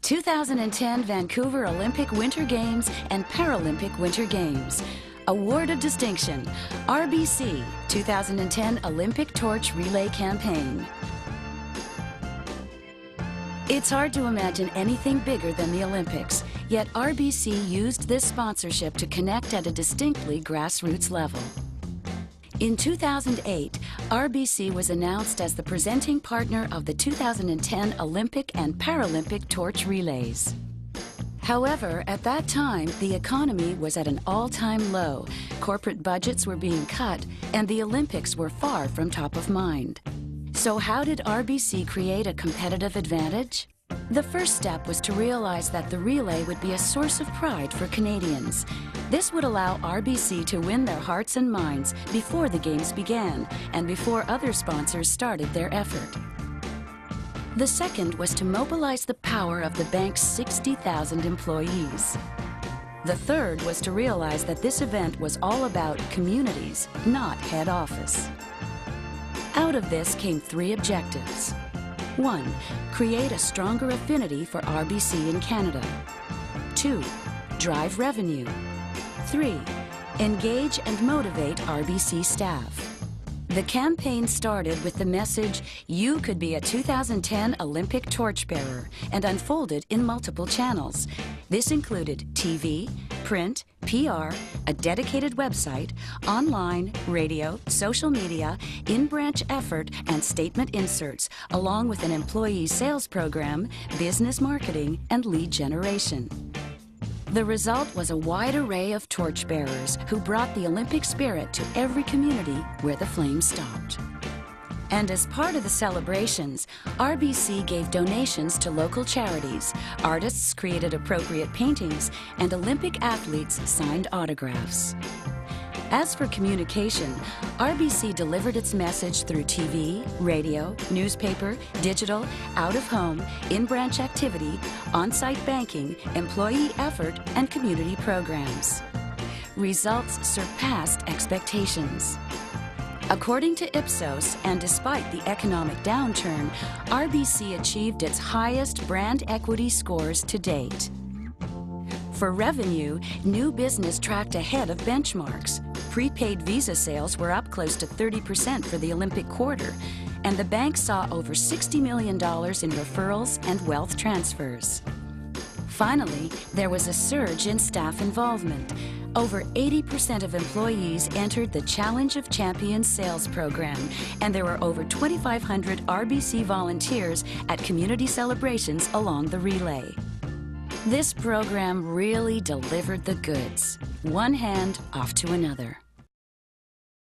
2010 Vancouver Olympic Winter Games and Paralympic Winter Games. Award of Distinction, RBC 2010 Olympic Torch Relay Campaign. It's hard to imagine anything bigger than the Olympics, yet RBC used this sponsorship to connect at a distinctly grassroots level. In 2008, RBC was announced as the presenting partner of the 2010 Olympic and Paralympic Torch Relays. However, at that time, the economy was at an all-time low, corporate budgets were being cut, and the Olympics were far from top of mind. So how did RBC create a competitive advantage? The first step was to realize that the relay would be a source of pride for Canadians. This would allow RBC to win their hearts and minds before the Games began and before other sponsors started their effort. The second was to mobilize the power of the bank's 60,000 employees. The third was to realize that this event was all about communities, not head office. Out of this came three objectives. 1. Create a stronger affinity for RBC in Canada. 2. Drive revenue. 3. Engage and motivate RBC staff. The campaign started with the message, "You could be a 2010 Olympic torchbearer," and unfolded in multiple channels. This included TV, print, PR, a dedicated website, online, radio, social media, in-branch effort, and statement inserts, along with an employee sales program, business marketing, and lead generation. The result was a wide array of torchbearers who brought the Olympic spirit to every community where the flames stopped. And as part of the celebrations, RBC gave donations to local charities, artists created appropriate paintings, and Olympic athletes signed autographs. As for communication, RBC delivered its message through TV, radio, newspaper, digital, out-of-home, in-branch activity, on-site banking, employee effort, and community programs. Results surpassed expectations. According to Ipsos, and despite the economic downturn, RBC achieved its highest brand equity scores to date. For revenue, new business tracked ahead of benchmarks. Prepaid Visa sales were up close to 30% for the Olympic quarter, and the bank saw over $60 million in referrals and wealth transfers. Finally, there was a surge in staff involvement. Over 80% of employees entered the Challenge of Champions sales program, and there were over 2,500 RBC volunteers at community celebrations along the relay. This program really delivered the goods. One hand off to another.